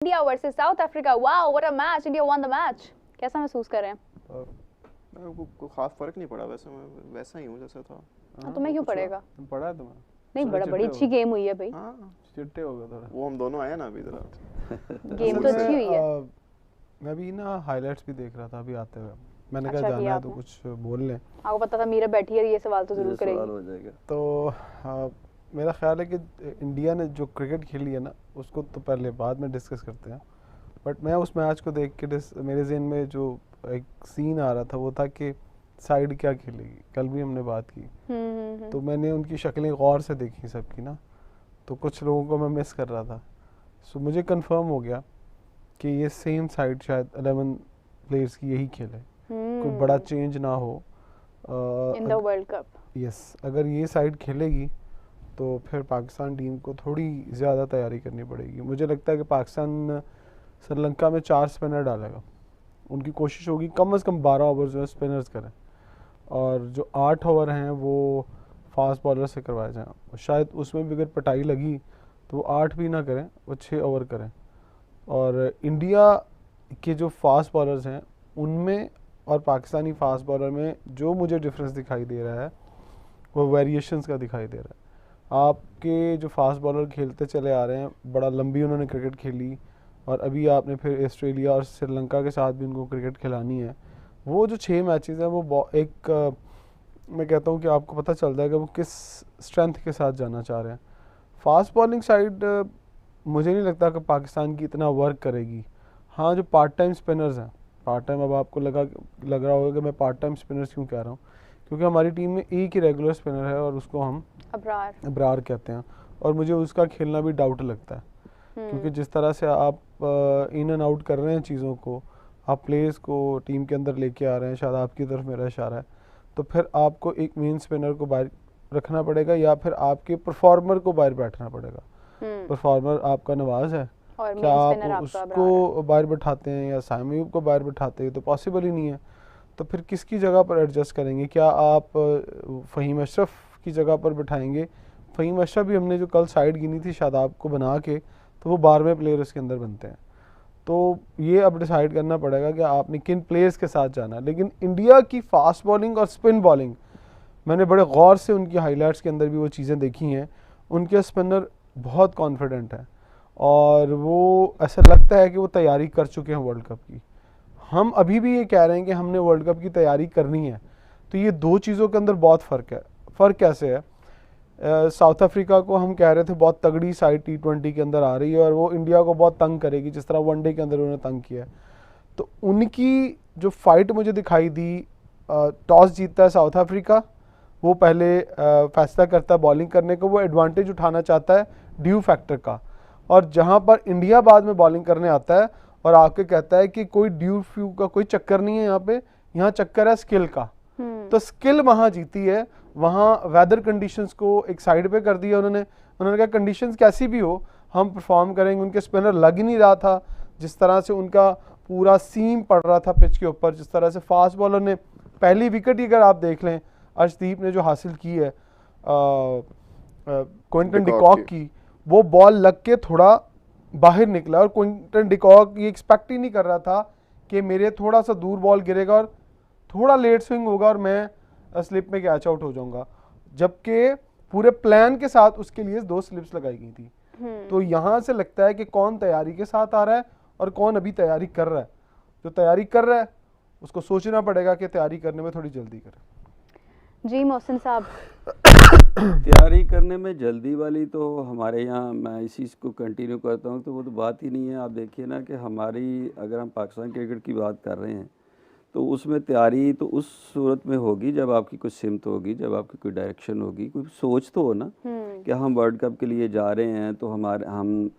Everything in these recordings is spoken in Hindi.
India versus south Africa, wow what a match, India one the match. कैसा महसूस कर रहे हैं? को खास फर्क नहीं पड़ा, वैसे मैं वैसा ही हूँ जैसा था। तुम्हें क्यों पड़ेगा? पड़ा है तुम्हें? नहीं, बड़ी अच्छी गेम हुई है भाई। हाँ चिट्टे हो गए थोड़ा। वो हम दोनों आए ना अभी जरा गेम तो अच्छी हुई है। मैं भी ना हाइलाइट्स भी देख रहा था अभी आते हुए। मैंने अच्छा कहा जाना है तो आपने? कुछ बोल लें। आपको पता था मीरा बैठी है, ये सवाल तो जरूर करेगी। हो जाएगा। तो मेरा ख्याल है कि इंडिया ने जो क्रिकेट खेली है ना, उसको तो पहले बाद में डिस्कस करते हैं। बट मैं उस मैच को देख के मेरे ज़हन में जो एक सीन आ रहा था वो था कि साइड क्या खेलेगी। कल भी हमने बात की। तो मैंने उनकी शक्लें गौर से देखी सबकी ना, तो कुछ लोगों को मैं मिस कर रहा था। सो मुझे कंफर्म हो गया कि ये सेम साइड शायद 11 प्लेयर्स की यही खेले, कोई बड़ा चेंज ना हो in the world cup. Yes, अगर ये साइड खेलेगी तो फिर पाकिस्तान टीम को थोड़ी ज़्यादा तैयारी करनी पड़ेगी। मुझे लगता है कि पाकिस्तान श्रीलंका में 4 स्पिनर डालेगा। उनकी कोशिश होगी कम से कम 12 ओवर जो है स्पिनर्स करें, और जो 8 ओवर हैं वो फास्ट बॉलर से करवाए जाएँ। शायद उसमें भी अगर पिटाई लगी तो वो 8 भी ना करें, वो 6 ओवर करें। और इंडिया के जो फास्ट बॉलर्स हैं उनमें और पाकिस्तानी फास्ट बॉलर में जो मुझे डिफरेंस दिखाई दे रहा है वो वेरिएशंस का दिखाई दे रहा है। आपके जो फास्ट बॉलर खेलते चले आ रहे हैं, बड़ा लंबी उन्होंने क्रिकेट खेली, और अभी आपने फिर ऑस्ट्रेलिया और श्रीलंका के साथ भी उनको क्रिकेट खिलानी है। वो जो 6 मैचेस हैं वो एक मैं कहता हूँ कि आपको पता चल जाएगा वो किस स्ट्रेंथ के साथ जाना चाह रहे हैं। फास्ट बॉलिंग साइड मुझे नहीं लगता कि पाकिस्तान की इतना वर्क करेगी। हाँ, जो पार्ट टाइम स्पिनर्स हैं, पार्ट टाइम, अब आपको लग रहा होगा कि मैं पार्ट टाइम स्पिनर्स क्यों कह रहा हूँ, क्योंकि हमारी टीम में एक ही रेगुलर स्पिनर है और उसको हम अबरार कहते हैं, और मुझे उसका खेलना भी डाउट लगता है। क्योंकि जिस तरह से आप इन एंड आउट कर रहे हैं चीज़ों को, आप प्लेयर्स को टीम के अंदर लेके आ रहे हैं, शायद आपकी तरफ मेरा इशारा है, तो फिर आपको एक मेन स्पिनर को बाहर रखना पड़ेगा या फिर आपके परफॉर्मर को बाहर बैठना पड़ेगा। परफॉर्मर आपका नवाज है, क्या आप उसको बाहर बैठाते हैं या साइम अयूब को बाहर बैठाते हैं? तो पॉसिबल ही नहीं है। तो फिर किसकी जगह पर एडजस्ट करेंगे? क्या आप फ़हीम अशरफ की जगह पर बैठाएंगे? फ़हीम अशरफ भी हमने जो कल साइड गिनी थी शादाब को बना के, तो वो 12वें प्लेयर उसके अंदर बनते हैं। तो ये अब डिसाइड करना पड़ेगा कि आपने किन प्लेयर्स के साथ जाना है। लेकिन इंडिया की फास्ट बॉलिंग और स्पिन बॉलिंग, मैंने बड़े गौर से उनकी हाइलाइट्स के अंदर भी वो चीज़ें देखी हैं। उनके स्पिनर बहुत कॉन्फिडेंट हैं और वो ऐसा लगता है कि वो तैयारी कर चुके हैं वर्ल्ड कप की। हम अभी भी ये कह रहे हैं कि हमने वर्ल्ड कप की तैयारी करनी है। तो ये दो चीज़ों के अंदर बहुत फ़र्क है। फ़र्क कैसे है? साउथ अफ्रीका को हम कह रहे थे बहुत तगड़ी साइड T20 के अंदर आ रही है और वो इंडिया को बहुत तंग करेगी, जिस तरह वनडे के अंदर उन्होंने तंग किया है। तो उनकी जो फाइट मुझे दिखाई दी, टॉस जीतता है साउथ अफ्रीका, वो पहले फैसला करता है बॉलिंग करने को, वो एडवांटेज उठाना चाहता है ड्यू फैक्टर का। और जहाँ पर इंडिया बाद में बॉलिंग करने आता है और आके कहता है कि कोई ड्यू फ्यू का कोई चक्कर नहीं है, यहाँ चक्कर है स्किल का। तो स्किल वहाँ जीती है। वहाँ वेदर कंडीशंस को एक साइड पे कर दिया उन्होंने कहा कंडीशंस कैसी भी हो हम परफॉर्म करेंगे। उनके स्पिनर लग ही नहीं रहा था, जिस तरह से उनका पूरा सीम पड़ रहा था पिच के ऊपर, जिस तरह से फास्ट बॉलर ने पहली विकेट ही अगर आप देख लें अर्शदीप ने जो हासिल की है क्विंटन डिकॉक की, वो बॉल लग के थोड़ा बाहर निकला और क्विंटन डिकॉक ये एक्सपेक्ट ही नहीं कर रहा था कि मेरे थोड़ा सा दूर बॉल गिरेगा और थोड़ा लेट स्विंग होगा और मैं स्लिप में कैच आउट हो जाऊंगा, जबकि पूरे प्लान के साथ उसके लिए 2 स्लिप्स लगाई गई थी। तो यहाँ से लगता है कि कौन तैयारी के साथ आ रहा है और कौन अभी तैयारी कर रहा है। जो तैयारी कर रहा है उसको सोचना पड़ेगा कि तैयारी करने में थोड़ी जल्दी करें। जी मोहसिन साहब, तैयारी करने में जल्दी वाली तो हमारे यहाँ, मैं इसी को कंटिन्यू करता हूँ, तो वो तो बात ही नहीं है। आप देखिए ना कि हमारी, अगर हम पाकिस्तान क्रिकेट की बात कर रहे हैं तो उसमें तैयारी तो उस सूरत में होगी जब आपकी कुछ सिमत होगी, जब आपकी कोई डायरेक्शन होगी, कोई सोच तो हो ना कि हम वर्ल्ड कप के लिए जा रहे हैं, तो हम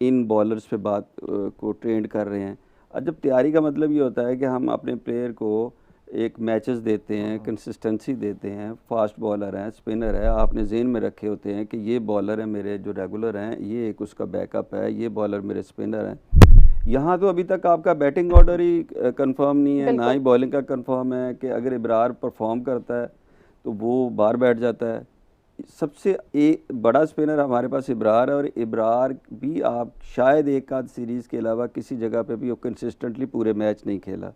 इन बॉलर्स पे बात को ट्रेंड कर रहे हैं। और जब तैयारी का मतलब ये होता है कि हम अपने प्लेयर को एक मैचेस देते हैं, कंसिस्टेंसी देते हैं, फास्ट बॉलर हैं, स्पिनर है, आपने जेन में रखे होते हैं कि ये बॉलर है मेरे जो रेगुलर हैं, ये एक उसका बैकअप है, ये बॉलर मेरे स्पिनर हैं। यहाँ तो अभी तक आपका बैटिंग ऑर्डर ही कंफर्म नहीं है, ना ही बॉलिंग का कंफर्म है कि अगर इब्रार परफॉर्म करता है तो वो बाहर बैठ जाता है, सबसे बड़ा स्पिनर हमारे पास इब्रार है, और इब्रार भी आप शायद एक आध सीरीज़ के अलावा किसी जगह पे भी वो कंसिस्टेंटली पूरे मैच नहीं खेला।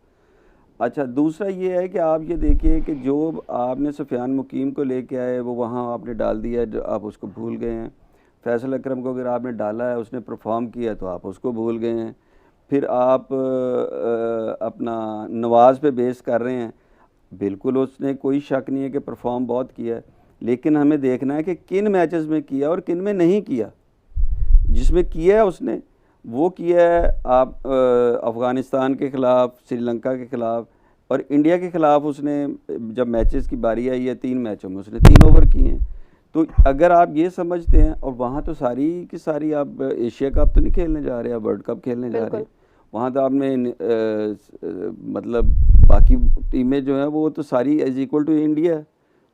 अच्छा, दूसरा ये है कि आप ये देखिए कि जो आपने सुफियान मुकीम को लेके आए वो वहाँ आपने डाल दिया, जो आप उसको भूल गए हैं। फैसल अकरम को अगर आपने डाला है, उसने परफॉर्म किया तो आप उसको भूल गए हैं। फिर आप अपना नवाज़ पे बेस कर रहे हैं, बिल्कुल उसने कोई शक नहीं है कि परफॉर्म बहुत किया है, लेकिन हमें देखना है कि किन मैचेस में किया और किन में नहीं किया। जिसमें किया है उसने वो किया है आप अफ़गानिस्तान के ख़िलाफ़, श्रीलंका के ख़िलाफ़ और इंडिया के ख़िलाफ़। उसने जब मैचेस की बारी आई है 3 मैचों में उसने 3 ओवर किए हैं। तो अगर आप ये समझते हैं, और वहाँ तो सारी की सारी आप एशिया कप तो नहीं खेलने जा रहे, आप वर्ल्ड कप खेलने जा रहे हैं, वहाँ तो आपने मतलब बाकी टीमें जो हैं वो तो सारी age equal to India,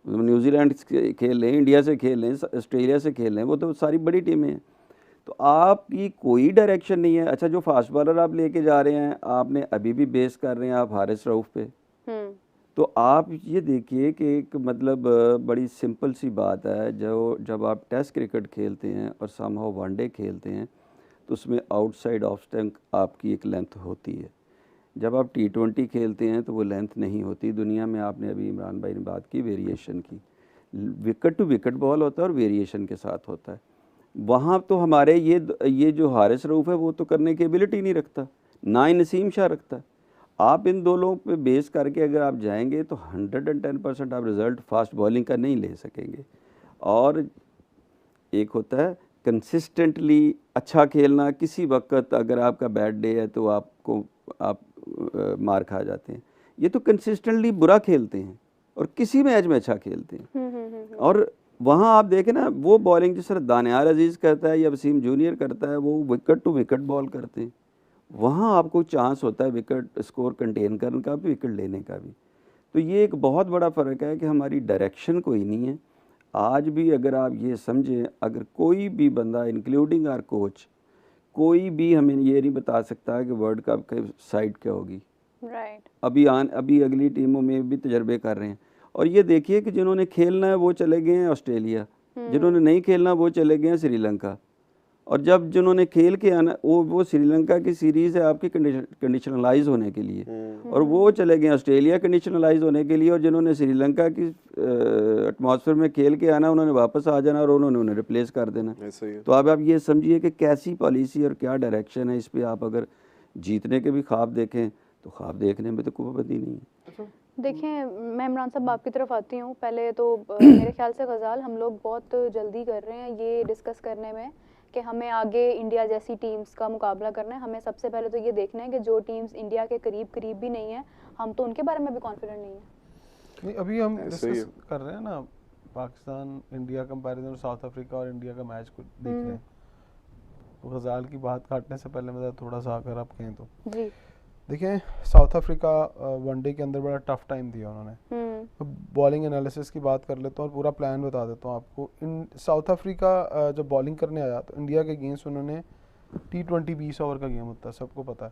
New Zealand खेल रहे हैं, इंडिया से खेल रहे हैं, ऑस्ट्रेलिया से खेल रहे हैं, वो तो सारी बड़ी टीमें हैं। तो आपकी कोई डायरेक्शन नहीं है। अच्छा, जो फास्ट बॉलर आप लेके जा रहे हैं, आपने अभी भी बेस कर रहे हैं आप हारिस रऊफ पे, तो आप ये देखिए कि एक मतलब बड़ी सिंपल सी बात है, जब आप टेस्ट क्रिकेट खेलते हैं और समहाउ वनडे खेलते हैं तो उसमें आउटसाइड ऑफ स्टंप आपकी एक लेंथ होती है। जब आप T20 खेलते हैं तो वो लेंथ नहीं होती। दुनिया में आपने अभी इमरान भाई ने बात की वेरिएशन की, विकेट टू विकेट बॉल होता है और वेरिएशन के साथ होता है। वहाँ तो हमारे ये जो हारिस रऊफ है वो तो करने की एबिलिटी नहीं रखता, ना ही नसीम शाह रखता। आप इन दो लोगों पे बेस करके अगर आप जाएंगे तो 110% आप रिज़ल्ट फास्ट बॉलिंग का नहीं ले सकेंगे। और एक होता है कंसिस्टेंटली अच्छा खेलना, किसी वक्त अगर आपका बैड डे है तो आप मार खा जाते हैं। ये तो कंसिस्टेंटली बुरा खेलते हैं और किसी मैच में अच्छा खेलते हैं। और वहाँ आप देखें ना, वो बॉलिंग जिस तरह दानियाल अजीज़ करता है या वसीम जूनियर करता है, वो विकेट टू विकेट बॉल करते हैं। वहाँ आपको चांस होता है विकेट स्कोर कंटेन करने का भी, विकेट लेने का भी। तो ये एक बहुत बड़ा फ़र्क है कि हमारी डायरेक्शन कोई नहीं है। आज भी अगर आप ये समझें, अगर कोई भी बंदा इंक्लूडिंग आर कोच, कोई भी हमें ये नहीं बता सकता कि वर्ल्ड कप के साइड क्या होगी। अभी अगली टीमों में भी तजर्बे कर रहे हैं। और ये देखिए कि जिन्होंने खेलना है वो चले गए हैं ऑस्ट्रेलिया, जिन्होंने नहीं खेलना वो चले गए हैं श्रीलंका। और जब जिन्होंने खेल के आना, वो श्रीलंका की सीरीज़ है आपकी कंडीशनलाइज होने के लिए, और वो चले गए ऑस्ट्रेलिया कंडीशनलाइज होने के लिए। और जिन्होंने श्रीलंका की एटमॉस्फेयर में खेल के आना, उन्होंने वापस आ जाना और उन्होंने उन्हें रिप्लेस कर देना। तो अब आप ये समझिए कि कैसी पॉलिसी और क्या डायरेक्शन है। इस पर आप अगर जीतने के भी ख्वाब देखें तो ख्वाब देखने में तो कोई पाबंदी नहीं है। देखिए, मैं इमरान साहब आपकी तरफ आती हूँ। पहले तो मेरे ख्याल से गज़ाल, हम लोग बहुत जल्दी कर रहे हैं ये डिस्कस करने में कि हमें आगे इंडिया जैसी टीम्स का मुकाबला करना है। हमें सबसे पहले तो ये देखना है कि जो टीम्स इंडिया के करीब भी नहीं है, हम तो उनके बारे में भी कॉन्फिडेंट नहीं है। नहीं, अभी हम डिस्कस कर रहे हैं ना Pakistan India comparison, south Africa और इंडिया का मैच को देख रहे हैं। तो गज़ाल की बात काटने से पहले मैं थोड़ा सा अगर आप कहें तो जी देखें, साउथ अफ्रीका वनडे के अंदर बड़ा टफ टाइम दिया उन्होंने। तो बॉलिंग एनालिसिस की बात कर लेता हूँ और पूरा प्लान बता देता हूँ आपको। इन साउथ अफ्रीका जब बॉलिंग करने आया तो इंडिया के अगेंस्ट उन्होंने T20 20 ओवर का गेम होता है, सबको पता है।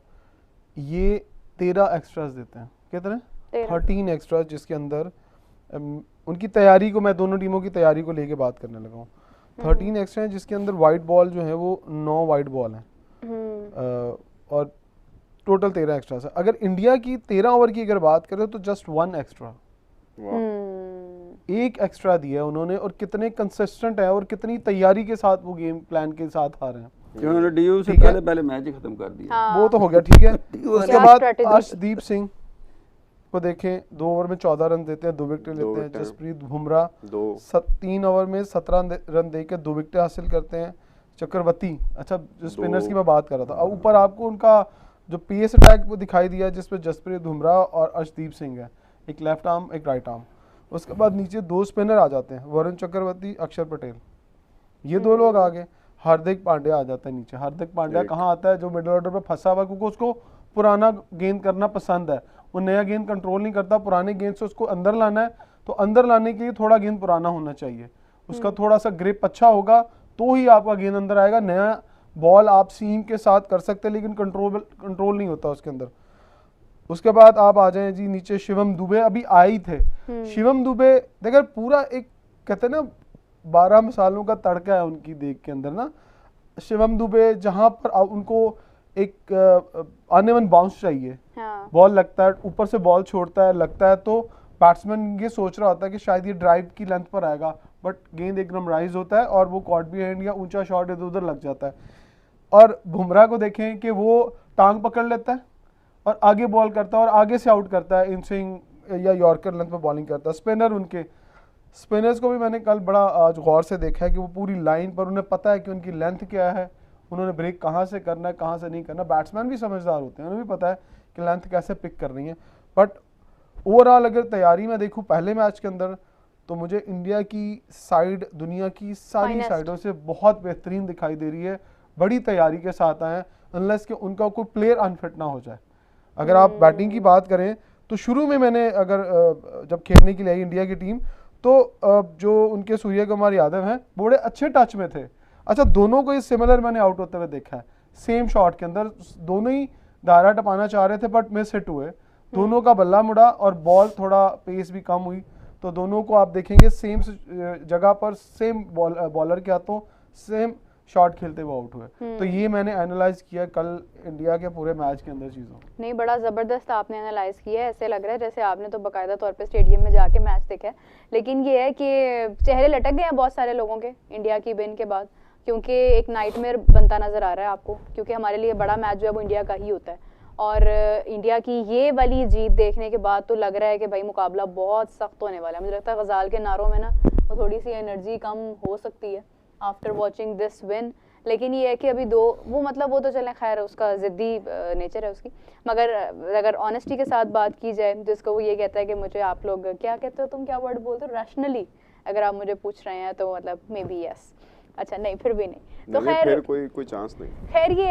ये 13 एक्स्ट्रास देते हैं, कितने 13 एक्स्ट्रास, जिसके अंदर उनकी तैयारी को, मैं दोनों टीमों की तैयारी को लेके बात करने लगा हूँ। 13 एक्स्ट्रा है, जिसके अंदर वाइट बॉल जो है वो 9 वाइट बॉल हैं और टोटल 13 एक्स्ट्रा है। अगर इंडिया की 13 ओवर की अगर बात करें तो जस्ट 1 एक्स्ट्रा, एक एक्स्ट्रा दिया उन्होंने। और कितने कंसिस्टेंट है और कितनी तैयारी के साथ वो गेम प्लान के साथ आ रहे हैं। उन्होंने डीयू से पहले मैच ही खत्म कर दिया। वो तो हो गया, ठीक है। उसके बाद अर्शदीप सिंह को देखें, 2 ओवर में 14 रन देते हैं, 2 विकेट लेते हैं। जसप्रीत बुमराह 3 ओवर में 17 रन देकर 2 विकेट हासिल करते हैं। चक्रवर्ती, अच्छा जो स्पिनर्स की मैं बात कर रहा था, अब ऊपर आपको उनका जो पेस अटैक वो दिखाई दिया, जिसपे जसप्रीत बुमराह और अर्शदीप सिंह है, एक लेफ्ट आर्म एक राइट आर्म। उसके बाद नीचे 2 स्पिनर आ जाते हैं, वरुण चक्रवर्ती, अक्षर पटेल, ये 2 लोग आ गए। हार्दिक पांड्या आ जाता है नीचे। हार्दिक पांड्या कहाँ आता है, जो मिडिल ऑर्डर पे फंसा हुआ, क्योंकि उसको पुराना गेंद करना पसंद है। वो नया गेंद कंट्रोल नहीं करता, पुराने गेंद से उसको अंदर लाना है। तो अंदर लाने के लिए थोड़ा गेंद पुराना होना चाहिए, उसका थोड़ा सा ग्रिप अच्छा होगा तो ही आपका गेंद अंदर आएगा। नया बॉल आप सीम के साथ कर सकते हैं, लेकिन कंट्रोल नहीं होता उसके अंदर। उसके बाद आप आ जाएं जी नीचे, शिवम दुबे अभी आए ही थे। शिवम दुबे देखिए पूरा एक कहते हैं ना 12 मसालों का तड़का है उनकी देख के अंदर ना। शिवम दुबे जहां पर उनको एक अनइवन बाउंस चाहिए, हाँ। बॉल लगता है, ऊपर से बॉल छोड़ता है, लगता है तो बैट्समैन ये सोच रहा होता है कि शायद ये ड्राइव की लेंथ पर आएगा, बट गेंद एकदम राइज होता है और वो कॉट भी हैंड या ऊंचा शॉट इधर उधर लग जाता है। और बुमराह को देखें कि वो टांग पकड़ लेता है और आगे बॉल करता है और आगे से आउट करता है, इन स्विंग या यॉर्कर लेंथ पर बॉलिंग करता है। स्पिनर उनके स्पिनर्स को भी मैंने कल बड़ा आज गौर से देखा है कि वो पूरी लाइन पर, उन्हें पता है कि उनकी लेंथ क्या है, उन्होंने ब्रेक कहाँ से करना है कहाँ से नहीं करना। बैट्समैन भी समझदार होते हैं, उन्हें भी पता है कि लेंथ कैसे पिक करनी है। बट ओवरऑल अगर तैयारी में देखूँ पहले मैच के अंदर, तो मुझे इंडिया की साइड दुनिया की सारी Finest. साइडों से बहुत बेहतरीन दिखाई दे रही है, बड़ी तैयारी के साथ आए हैं, अनलेस कि उनका कोई प्लेयर अनफिट ना हो जाए। अगर आप बैटिंग की बात करें तो शुरू में मैंने अगर जब खेलने के लिए आई इंडिया की टीम, तो जो उनके सूर्य कुमार यादव हैं बड़े अच्छे टच में थे। अच्छा, दोनों को इस सिमिलर मैंने आउट होते हुए देखा है, सेम शॉट के अंदर दोनों ही दायरा टपाना चाह रहे थे बट मिस हिट हुए, दोनों का बल्ला मुड़ा और बॉल थोड़ा पेस भी कम हुई, तो दोनों को आप देखेंगे सेम जगह पर सेम बॉलर के हाथों सेम शॉट खेलते हुए आउट हुए। तो ये मैंने एनालाइज किया कल इंडिया के पूरे मैच के अंदर चीज़ों। नहीं, बड़ा ज़बरदस्त आपने एनालाइज किया है, ऐसे लग रहा है जैसे आपने तो बाकायदा तौर पे स्टेडियम में जाके मैच देखा है। लेकिन ये है कि चेहरे लटक गए हैं बहुत सारे लोगों के इंडिया की विन के बाद, क्योंकि एक नाइटमेयर बनता नज़र आ रहा है आपको, क्योंकि हमारे लिए बड़ा मैच जो है वो इंडिया का ही होता है। और इंडिया की ये वाली जीत देखने के बाद तो लग रहा है कि भाई मुकाबला बहुत सख्त होने वाला है। मुझे लगता है गज़ाल के नारों में ना वो थोड़ी सी एनर्जी कम हो सकती है आफ्टर वॉचिंग दिस विन। लेकिन ये है कि अभी दो वो मतलब वो तो चलें, खैर उसका ज़िद्दी नेचर है उसकी, मगर अगर ऑनेस्टी के साथ बात की जाए जिसको वो ये कहता है कि मुझे आप लोग क्या कहते हो, तुम क्या वर्ड बोलते हो, रैशनली अगर आप मुझे पूछ रहे हैं तो मतलब मे बी यस। अच्छा नहीं, फिर भी नहीं, तो नहीं, खैर फिर कोई चांस नहीं। खैर ये